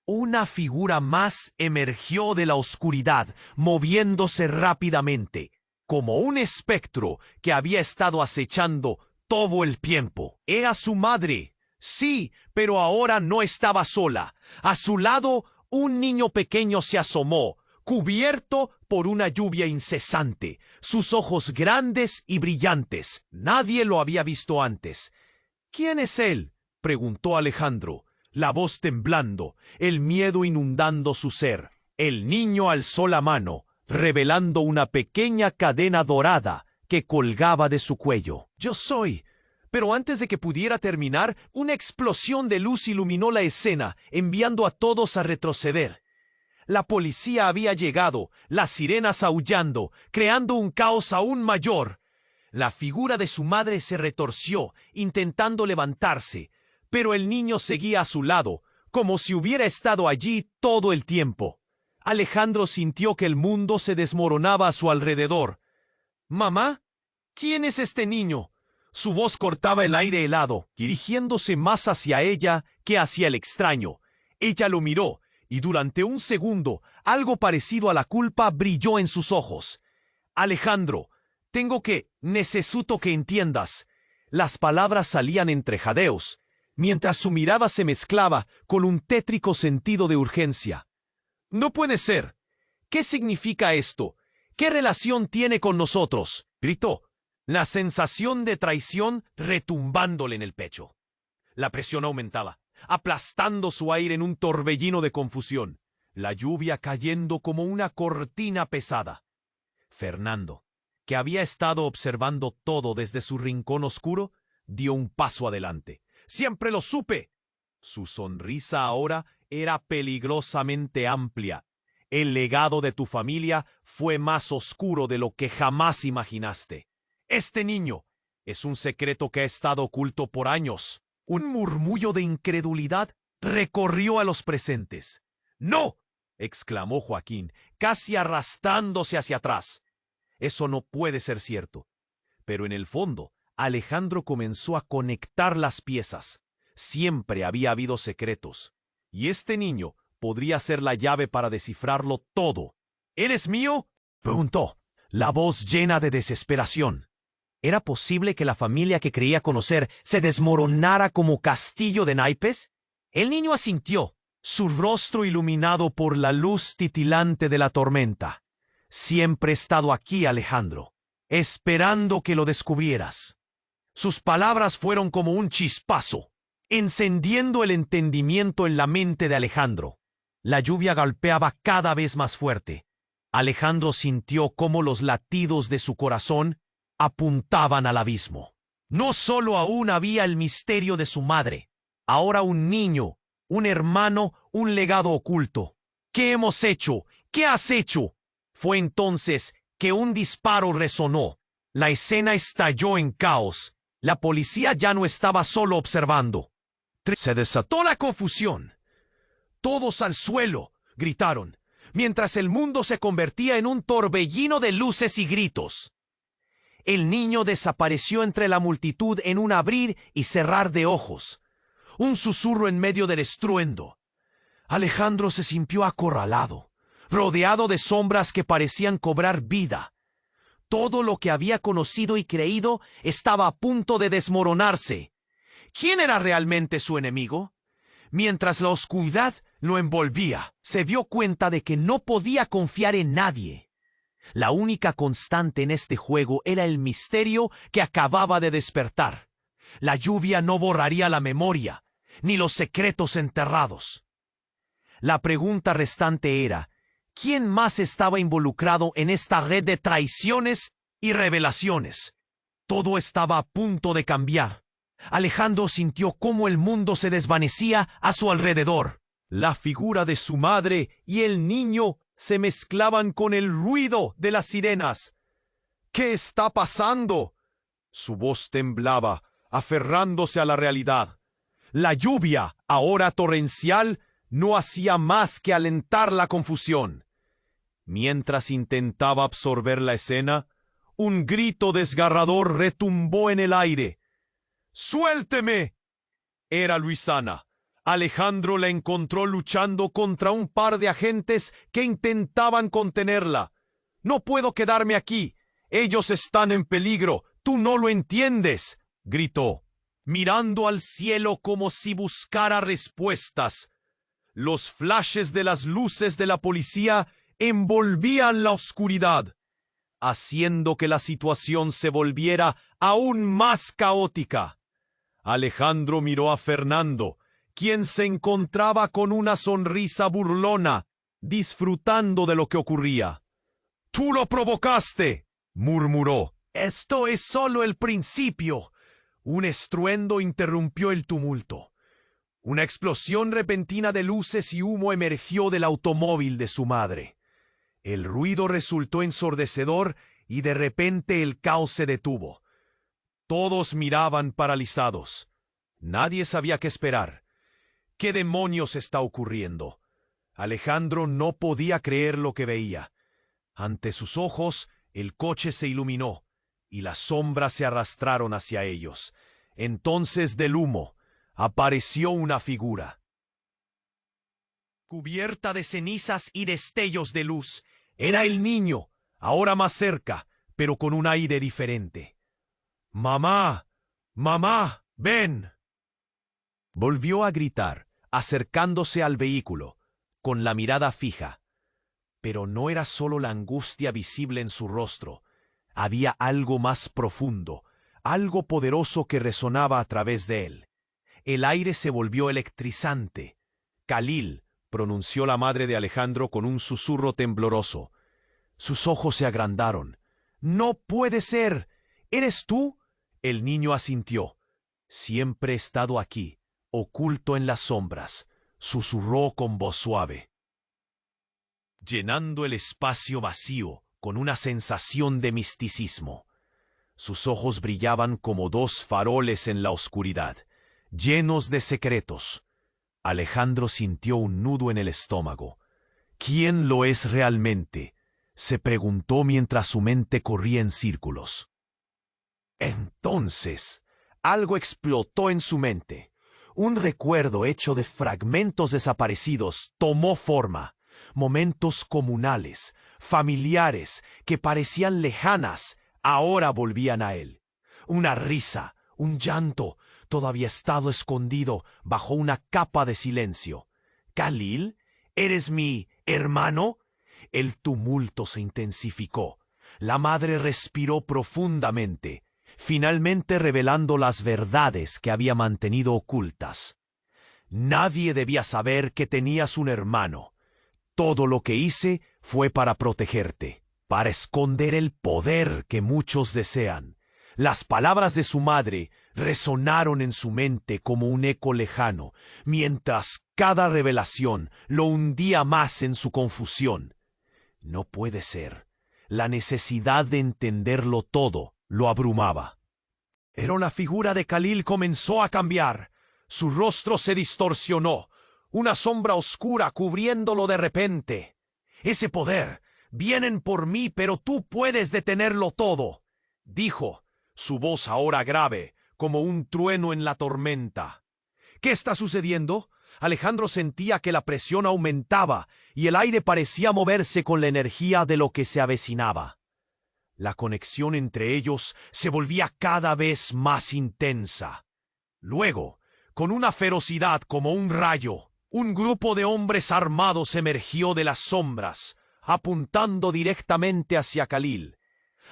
Una figura más emergió de la oscuridad, moviéndose rápidamente, como un espectro que había estado acechando todo el tiempo. Era su madre. Sí, pero ahora no estaba sola. A su lado, un niño pequeño se asomó, cubierto por una lluvia incesante, sus ojos grandes y brillantes. Nadie lo había visto antes. «¿Quién es él?», preguntó Alejandro, la voz temblando, el miedo inundando su ser. El niño alzó la mano, revelando una pequeña cadena dorada que colgaba de su cuello. «Yo soy». Pero antes de que pudiera terminar, una explosión de luz iluminó la escena, enviando a todos a retroceder. La policía había llegado, las sirenas aullando, creando un caos aún mayor. La figura de su madre se retorció, intentando levantarse, pero el niño seguía a su lado, como si hubiera estado allí todo el tiempo. Alejandro sintió que el mundo se desmoronaba a su alrededor. «¿Mamá? ¿Quién es este niño?». Su voz cortaba el aire helado, dirigiéndose más hacia ella que hacia el extraño. Ella lo miró, y durante un segundo, algo parecido a la culpa brilló en sus ojos. «Alejandro, necesito que entiendas». Las palabras salían entre jadeos, mientras su mirada se mezclaba con un tétrico sentido de urgencia. «No puede ser. ¿Qué significa esto? ¿Qué relación tiene con nosotros?», gritó, la sensación de traición retumbándole en el pecho. La presión aumentaba, aplastando su aire en un torbellino de confusión, la lluvia cayendo como una cortina pesada. Fernando, que había estado observando todo desde su rincón oscuro, dio un paso adelante. «Siempre lo supe». Su sonrisa ahora era peligrosamente amplia. «El legado de tu familia fue más oscuro de lo que jamás imaginaste. Este niño es un secreto que ha estado oculto por años». Un murmullo de incredulidad recorrió a los presentes. «¡No!», exclamó Joaquín, casi arrastrándose hacia atrás. «Eso no puede ser cierto». Pero en el fondo, Alejandro comenzó a conectar las piezas. Siempre había habido secretos, y este niño podría ser la llave para descifrarlo todo. «¿Eres mío?», preguntó, la voz llena de desesperación. ¿Era posible que la familia que creía conocer se desmoronara como castillo de naipes? El niño asintió, su rostro iluminado por la luz titilante de la tormenta. «Siempre he estado aquí, Alejandro, esperando que lo descubrieras». Sus palabras fueron como un chispazo, encendiendo el entendimiento en la mente de Alejandro. La lluvia golpeaba cada vez más fuerte. Alejandro sintió cómo los latidos de su corazón apuntaban al abismo. No solo aún había el misterio de su madre, ahora un niño, un hermano, un legado oculto. «¿Qué hemos hecho? ¿Qué has hecho?». Fue entonces que un disparo resonó. La escena estalló en caos. La policía ya no estaba solo observando. Se desató la confusión. «¡Todos al suelo!», gritaron, mientras el mundo se convertía en un torbellino de luces y gritos. El niño desapareció entre la multitud en un abrir y cerrar de ojos. Un susurro en medio del estruendo. Alejandro se sintió acorralado, rodeado de sombras que parecían cobrar vida. Todo lo que había conocido y creído estaba a punto de desmoronarse. ¿Quién era realmente su enemigo? Mientras la oscuridad lo envolvía, se dio cuenta de que no podía confiar en nadie. La única constante en este juego era el misterio que acababa de despertar. La lluvia no borraría la memoria, ni los secretos enterrados. La pregunta restante era, ¿quién más estaba involucrado en esta red de traiciones y revelaciones? Todo estaba a punto de cambiar. Alejandro sintió cómo el mundo se desvanecía a su alrededor. La figura de su madre y el niño se mezclaban con el ruido de las sirenas. ¿Qué está pasando? Su voz temblaba, aferrándose a la realidad. La lluvia, ahora torrencial, no hacía más que alentar la confusión. Mientras intentaba absorber la escena, un grito desgarrador retumbó en el aire. ¡Suélteme! Era Luisana. Alejandro la encontró luchando contra un par de agentes que intentaban contenerla. «No puedo quedarme aquí. Ellos están en peligro. Tú no lo entiendes», gritó, mirando al cielo como si buscara respuestas. Los flashes de las luces de la policía envolvían la oscuridad, haciendo que la situación se volviera aún más caótica. Alejandro miró a Fernando, quien se encontraba con una sonrisa burlona, disfrutando de lo que ocurría. «¡Tú lo provocaste!», murmuró. «Esto es solo el principio». Un estruendo interrumpió el tumulto. Una explosión repentina de luces y humo emergió del automóvil de su madre. El ruido resultó ensordecedor y de repente el caos se detuvo. Todos miraban paralizados. Nadie sabía qué esperar. ¿Qué demonios está ocurriendo? Alejandro no podía creer lo que veía. Ante sus ojos, el coche se iluminó y las sombras se arrastraron hacia ellos. Entonces del humo apareció una figura. Cubierta de cenizas y destellos de luz, era el niño, ahora más cerca, pero con un aire diferente. «¡Mamá! ¡Mamá! ¡Ven!», volvió a gritar, acercándose al vehículo, con la mirada fija. Pero no era solo la angustia visible en su rostro. Había algo más profundo, algo poderoso que resonaba a través de él. El aire se volvió electrizante. «Khalil», pronunció la madre de Alejandro con un susurro tembloroso. Sus ojos se agrandaron. «¡No puede ser! ¿Eres tú?». El niño asintió. «Siempre he estado aquí, oculto en las sombras», susurró con voz suave, llenando el espacio vacío con una sensación de misticismo. Sus ojos brillaban como dos faroles en la oscuridad, llenos de secretos. Alejandro sintió un nudo en el estómago. «¿Quién lo es realmente?», se preguntó mientras su mente corría en círculos. Entonces, algo explotó en su mente. Un recuerdo hecho de fragmentos desaparecidos tomó forma. Momentos comunales, familiares, que parecían lejanas, ahora volvían a él. Una risa, un llanto, todo había estado escondido bajo una capa de silencio. «¿Khalil? ¿Eres mi hermano?». El tumulto se intensificó. La madre respiró profundamente, finalmente revelando las verdades que había mantenido ocultas. «Nadie debía saber que tenías un hermano. Todo lo que hice fue para protegerte, para esconder el poder que muchos desean». Las palabras de su madre resonaron en su mente como un eco lejano, mientras cada revelación lo hundía más en su confusión. No puede ser. La necesidad de entenderlo todo lo abrumaba. Pero la figura de Khalil comenzó a cambiar. Su rostro se distorsionó, una sombra oscura cubriéndolo de repente. «Ese poder, vienen por mí, pero tú puedes detenerlo todo», dijo, su voz ahora grave, como un trueno en la tormenta. «¿Qué está sucediendo?». Alejandro sentía que la presión aumentaba y el aire parecía moverse con la energía de lo que se avecinaba. La conexión entre ellos se volvía cada vez más intensa. Luego, con una ferocidad como un rayo, un grupo de hombres armados emergió de las sombras, apuntando directamente hacia Khalil.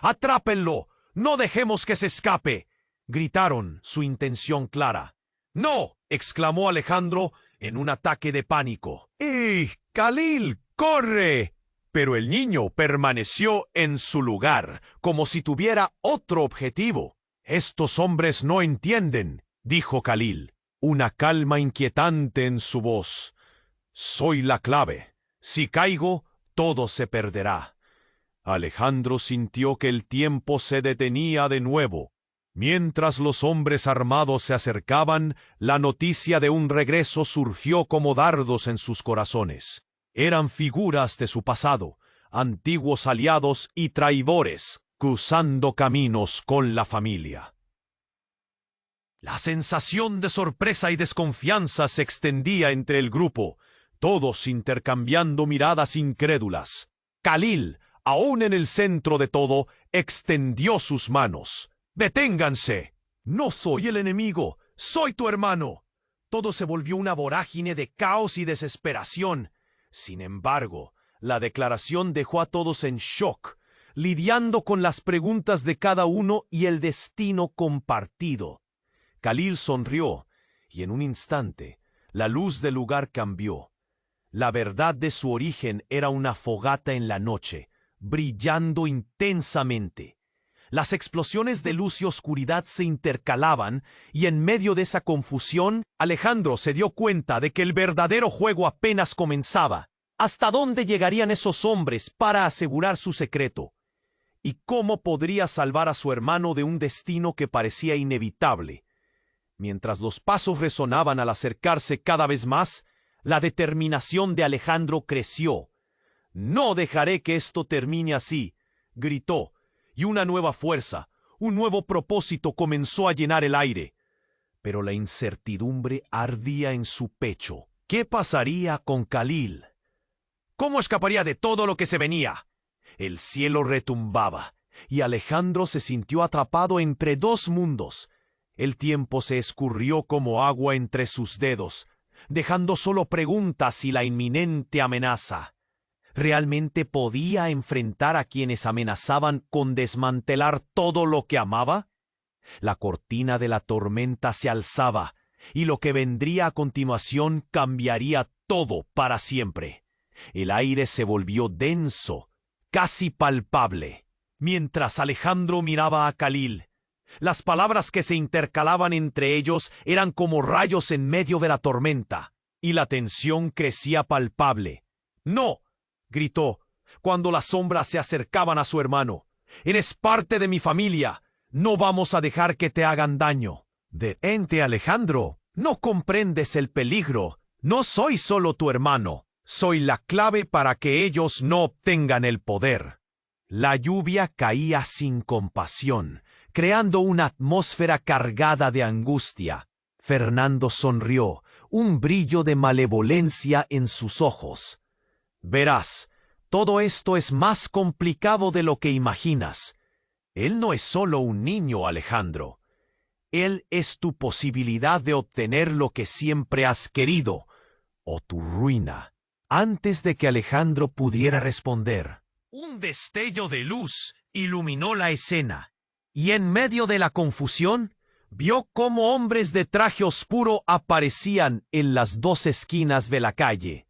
¡Atrápenlo! ¡No dejemos que se escape!, gritaron, su intención clara. ¡No!, exclamó Alejandro en un ataque de pánico. ¡Ey, Khalil, corre! Pero el niño permaneció en su lugar, como si tuviera otro objetivo. «Estos hombres no entienden», dijo Khalil, una calma inquietante en su voz. «Soy la clave. Si caigo, todo se perderá». Alejandro sintió que el tiempo se detenía de nuevo. Mientras los hombres armados se acercaban, la noticia de un regreso surgió como dardos en sus corazones. Eran figuras de su pasado, antiguos aliados y traidores, cruzando caminos con la familia. La sensación de sorpresa y desconfianza se extendía entre el grupo, todos intercambiando miradas incrédulas. Khalil, aún en el centro de todo, extendió sus manos. «¡Deténganse! No soy el enemigo, soy tu hermano». Todo se volvió una vorágine de caos y desesperación. Sin embargo, la declaración dejó a todos en shock, lidiando con las preguntas de cada uno y el destino compartido. Khalil sonrió, y en un instante, la luz del lugar cambió. La verdad de su origen era una fogata en la noche, brillando intensamente. Las explosiones de luz y oscuridad se intercalaban, y en medio de esa confusión, Alejandro se dio cuenta de que el verdadero juego apenas comenzaba. ¿Hasta dónde llegarían esos hombres para asegurar su secreto? ¿Y cómo podría salvar a su hermano de un destino que parecía inevitable? Mientras los pasos resonaban al acercarse cada vez más, la determinación de Alejandro creció. «No dejaré que esto termine así», gritó, y una nueva fuerza, un nuevo propósito comenzó a llenar el aire. Pero la incertidumbre ardía en su pecho. ¿Qué pasaría con Khalil? ¿Cómo escaparía de todo lo que se venía? El cielo retumbaba, y Alejandro se sintió atrapado entre dos mundos. El tiempo se escurrió como agua entre sus dedos, dejando solo preguntas y la inminente amenaza. ¿Realmente podía enfrentar a quienes amenazaban con desmantelar todo lo que amaba? La cortina de la tormenta se alzaba, y lo que vendría a continuación cambiaría todo para siempre. El aire se volvió denso, casi palpable, mientras Alejandro miraba a Khalil. Las palabras que se intercalaban entre ellos eran como rayos en medio de la tormenta, y la tensión crecía palpable. «¡No!», gritó, cuando las sombras se acercaban a su hermano. «Eres parte de mi familia. No vamos a dejar que te hagan daño». «Detente, Alejandro. No comprendes el peligro. No soy solo tu hermano. Soy la clave para que ellos no obtengan el poder». La lluvia caía sin compasión, creando una atmósfera cargada de angustia. Fernando sonrió, un brillo de malevolencia en sus ojos. «Verás, todo esto es más complicado de lo que imaginas. Él no es solo un niño, Alejandro. Él es tu posibilidad de obtener lo que siempre has querido, o tu ruina». Antes de que Alejandro pudiera responder, un destello de luz iluminó la escena, y en medio de la confusión, vio cómo hombres de traje oscuro aparecían en las dos esquinas de la calle.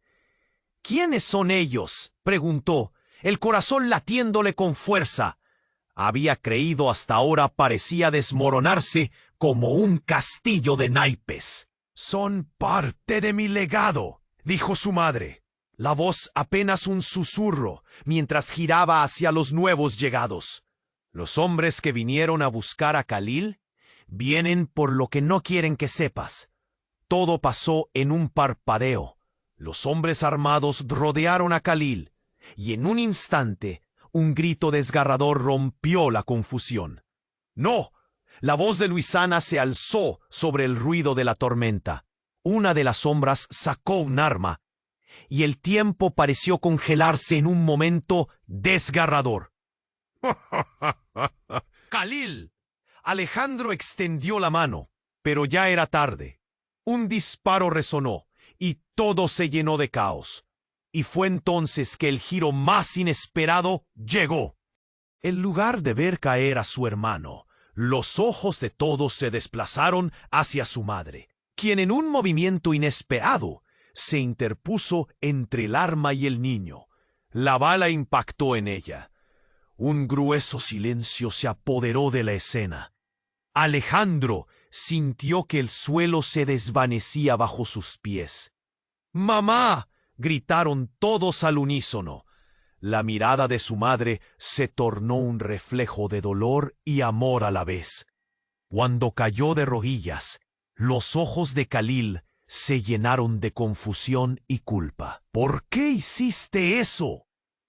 «¿Quiénes son ellos?», preguntó, el corazón latiéndole con fuerza. Había creído hasta ahora parecía desmoronarse como un castillo de naipes. «Son parte de mi legado», dijo su madre, la voz apenas un susurro, mientras giraba hacia los nuevos llegados. «Los hombres que vinieron a buscar a Khalil vienen por lo que no quieren que sepas». Todo pasó en un parpadeo. Los hombres armados rodearon a Khalil, y en un instante, un grito desgarrador rompió la confusión. «¡No!». La voz de Luisana se alzó sobre el ruido de la tormenta. Una de las sombras sacó un arma, y el tiempo pareció congelarse en un momento desgarrador. «¡Khalil!». Alejandro extendió la mano, pero ya era tarde. Un disparo resonó, y todo se llenó de caos. Y fue entonces que el giro más inesperado llegó. En lugar de ver caer a su hermano, los ojos de todos se desplazaron hacia su madre, quien en un movimiento inesperado se interpuso entre el arma y el niño. La bala impactó en ella. Un grueso silencio se apoderó de la escena. Alejandro sintió que el suelo se desvanecía bajo sus pies. ¡Mamá!, gritaron todos al unísono. La mirada de su madre se tornó un reflejo de dolor y amor a la vez. Cuando cayó de rodillas, los ojos de Khalil se llenaron de confusión y culpa. ¿Por qué hiciste eso?,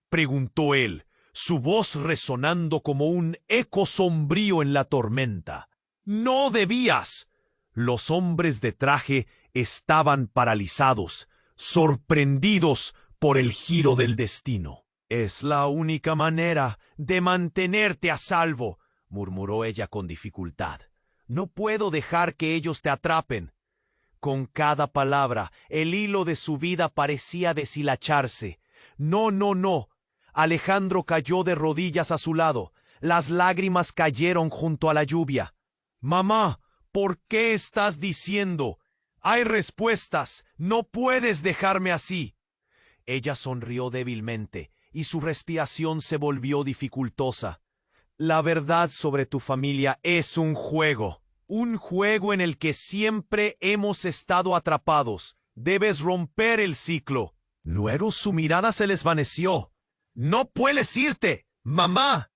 preguntó él, su voz resonando como un eco sombrío en la tormenta. ¡No debías! Los hombres de traje estaban paralizados, sorprendidos por el giro del destino. «Es la única manera de mantenerte a salvo», murmuró ella con dificultad. «No puedo dejar que ellos te atrapen». Con cada palabra, el hilo de su vida parecía deshilacharse. «No, no, no». Alejandro cayó de rodillas a su lado. Las lágrimas cayeron junto a la lluvia. «Mamá, ¿por qué estás diciendo? Hay respuestas. No puedes dejarme así». Ella sonrió débilmente y su respiración se volvió dificultosa. «La verdad sobre tu familia es un juego en el que siempre hemos estado atrapados. Debes romper el ciclo». Luego su mirada se desvaneció. «No puedes irte, mamá».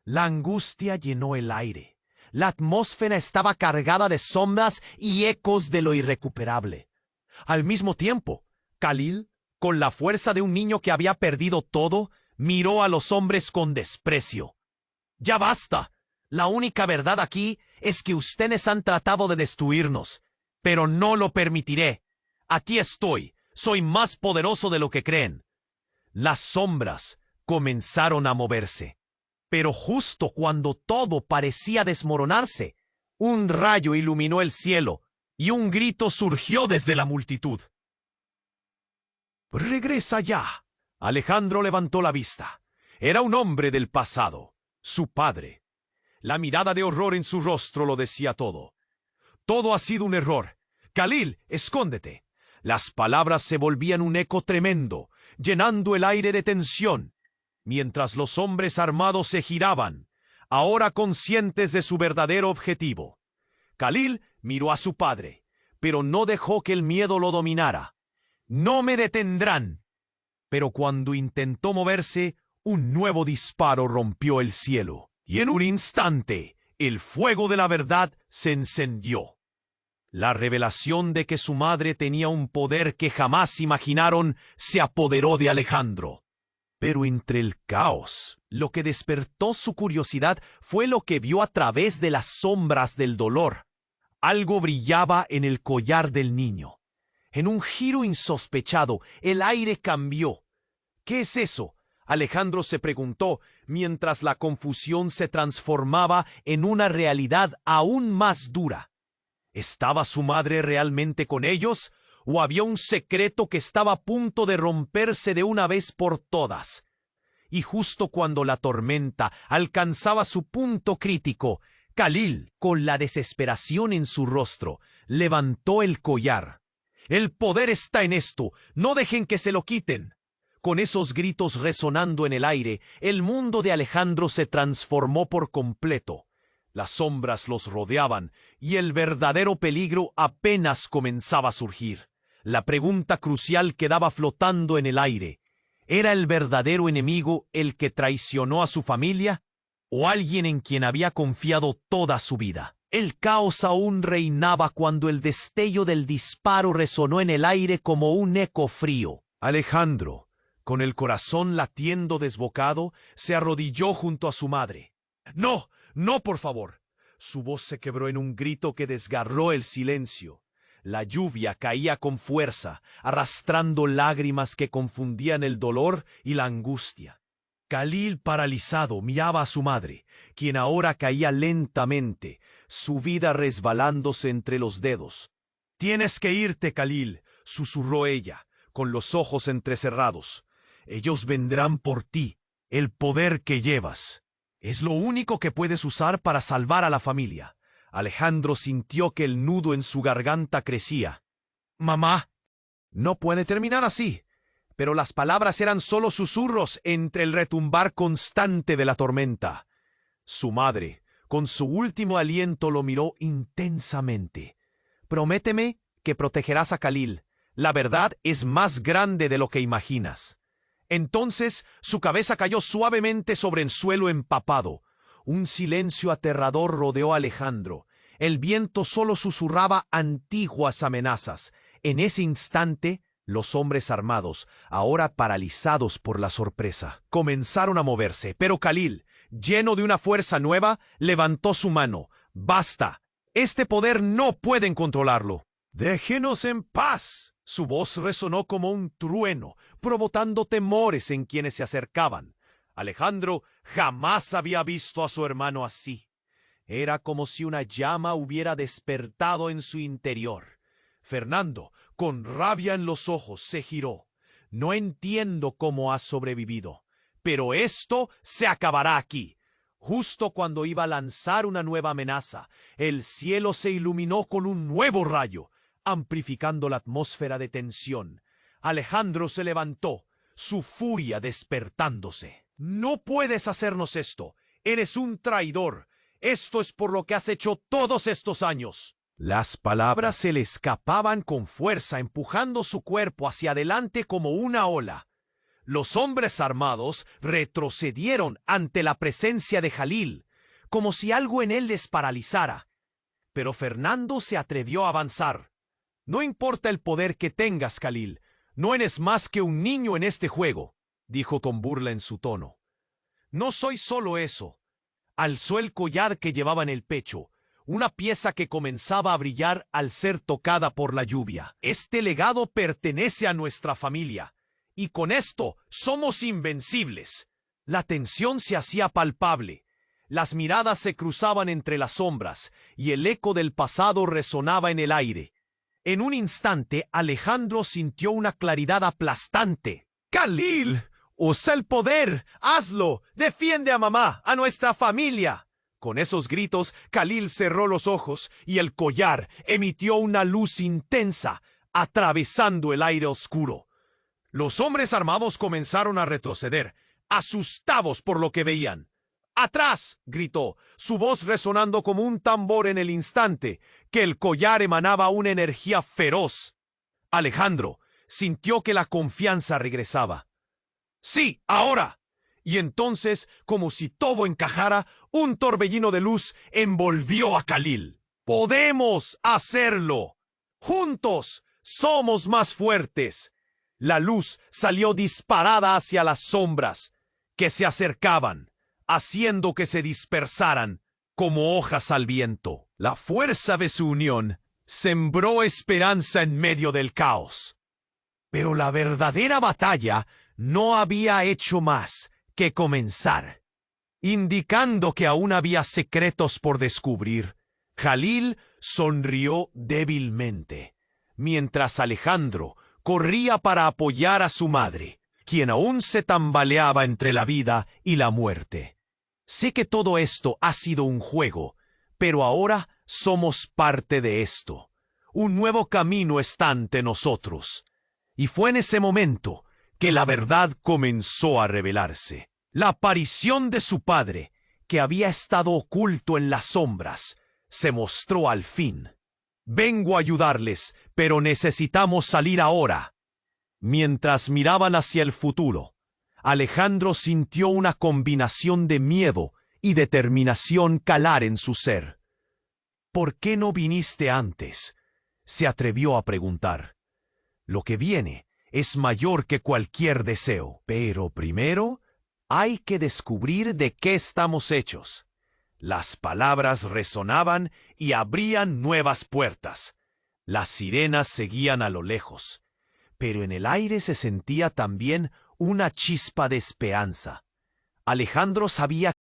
La angustia llenó el aire. La atmósfera estaba cargada de sombras y ecos de lo irrecuperable. Al mismo tiempo, Khalil, con la fuerza de un niño que había perdido todo, miró a los hombres con desprecio. «Ya basta. La única verdad aquí es que ustedes han tratado de destruirnos, pero no lo permitiré. Aquí estoy. Soy más poderoso de lo que creen». Las sombras comenzaron a moverse. Pero justo cuando todo parecía desmoronarse, un rayo iluminó el cielo y un grito surgió desde la multitud. «¡Regresa ya!». Alejandro levantó la vista. Era un hombre del pasado, su padre. La mirada de horror en su rostro lo decía todo. «Todo ha sido un error. Khalil, escóndete». Las palabras se volvían un eco tremendo, llenando el aire de tensión, mientras los hombres armados se giraban, ahora conscientes de su verdadero objetivo. Khalil miró a su padre, pero no dejó que el miedo lo dominara. «No me detendrán». Pero cuando intentó moverse, un nuevo disparo rompió el cielo, y en un instante, el fuego de la verdad se encendió. La revelación de que su madre tenía un poder que jamás imaginaron se apoderó de Alejandro. Pero entre el caos, lo que despertó su curiosidad fue lo que vio a través de las sombras del dolor. Algo brillaba en el collar del niño. En un giro insospechado, el aire cambió. «¿Qué es eso?», Alejandro se preguntó, mientras la confusión se transformaba en una realidad aún más dura. ¿Estaba su madre realmente con ellos? ¿O había un secreto que estaba a punto de romperse de una vez por todas? Y justo cuando la tormenta alcanzaba su punto crítico, Khalil, con la desesperación en su rostro, levantó el collar. «El poder está en esto. No dejen que se lo quiten». Con esos gritos resonando en el aire, el mundo de Alejandro se transformó por completo. Las sombras los rodeaban y el verdadero peligro apenas comenzaba a surgir. La pregunta crucial quedaba flotando en el aire. ¿Era el verdadero enemigo el que traicionó a su familia? ¿O alguien en quien había confiado toda su vida? El caos aún reinaba cuando el destello del disparo resonó en el aire como un eco frío. Alejandro, con el corazón latiendo desbocado, se arrodilló junto a su madre. «No, no, por favor». Su voz se quebró en un grito que desgarró el silencio. La lluvia caía con fuerza, arrastrando lágrimas que confundían el dolor y la angustia. Khalil, paralizado, miraba a su madre, quien ahora caía lentamente, su vida resbalándose entre los dedos. «Tienes que irte, Khalil», susurró ella. con los ojos entrecerrados. Ellos vendrán por ti. El poder que llevas es lo único que puedes usar para salvar a la familia. Alejandro sintió que el nudo en su garganta crecía. Mamá. No puede terminar así. Pero las palabras eran solo susurros entre el retumbar constante de la tormenta. Su madre, con su último aliento, lo miró intensamente. Prométeme que protegerás a Khalil. La verdad es más grande de lo que imaginas. Entonces su cabeza cayó suavemente sobre el suelo empapado. Un silencio aterrador rodeó a Alejandro. El viento solo susurraba antiguas amenazas. En ese instante, los hombres armados, ahora paralizados por la sorpresa, comenzaron a moverse. Pero Khalil, lleno de una fuerza nueva, levantó su mano. ¡Basta! Este poder no pueden controlarlo. ¡Déjenos en paz! Su voz resonó como un trueno, provocando temores en quienes se acercaban. Alejandro jamás había visto a su hermano así. Era como si una llama hubiera despertado en su interior. Fernando, con rabia en los ojos, se giró. No entiendo cómo has sobrevivido, pero esto se acabará aquí. Justo cuando iba a lanzar una nueva amenaza, el cielo se iluminó con un nuevo rayo, amplificando la atmósfera de tensión. Alejandro se levantó, su furia despertándose. No puedes hacernos esto. Eres un traidor. Esto es por lo que has hecho todos estos años. Las palabras se le escapaban con fuerza, empujando su cuerpo hacia adelante como una ola. Los hombres armados retrocedieron ante la presencia de Khalil, como si algo en él les paralizara. Pero Fernando se atrevió a avanzar. No importa el poder que tengas, Khalil, no eres más que un niño en este juego, dijo con burla en su tono. No soy solo eso. Alzó el collar que llevaba en el pecho, una pieza que comenzaba a brillar al ser tocada por la lluvia. Este legado pertenece a nuestra familia, y con esto somos invencibles. La tensión se hacía palpable. Las miradas se cruzaban entre las sombras, y el eco del pasado resonaba en el aire. En un instante, Alejandro sintió una claridad aplastante. ¡Khalil! ¡Usa el poder! ¡Hazlo! ¡Defiende a mamá, a nuestra familia! Con esos gritos, Khalil cerró los ojos y el collar emitió una luz intensa, atravesando el aire oscuro. Los hombres armados comenzaron a retroceder, asustados por lo que veían. ¡Atrás! Gritó, su voz resonando como un tambor en el instante que el collar emanaba una energía feroz. Alejandro sintió que la confianza regresaba. ¡Sí, ahora! Y entonces, como si todo encajara, un torbellino de luz envolvió a Khalil. ¡Podemos hacerlo! ¡Juntos somos más fuertes! La luz salió disparada hacia las sombras, que se acercaban, haciendo que se dispersaran como hojas al viento. La fuerza de su unión sembró esperanza en medio del caos. Pero la verdadera batalla no había hecho más que comenzar. Indicando que aún había secretos por descubrir, Khalil sonrió débilmente, mientras Alejandro corría para apoyar a su madre, quien aún se tambaleaba entre la vida y la muerte. Sé que todo esto ha sido un juego, pero ahora somos parte de esto. Un nuevo camino está ante nosotros. Y fue en ese momento que la verdad comenzó a revelarse. La aparición de su padre, que había estado oculto en las sombras, se mostró al fin. Vengo a ayudarles, pero necesitamos salir ahora. Mientras miraban hacia el futuro, Alejandro sintió una combinación de miedo y determinación calar en su ser. ¿Por qué no viniste antes?, se atrevió a preguntar. Lo que viene es mayor que cualquier deseo, pero primero hay que descubrir de qué estamos hechos. Las palabras resonaban y abrían nuevas puertas. Las sirenas seguían a lo lejos, pero en el aire se sentía también una chispa de esperanza. Alejandro sabía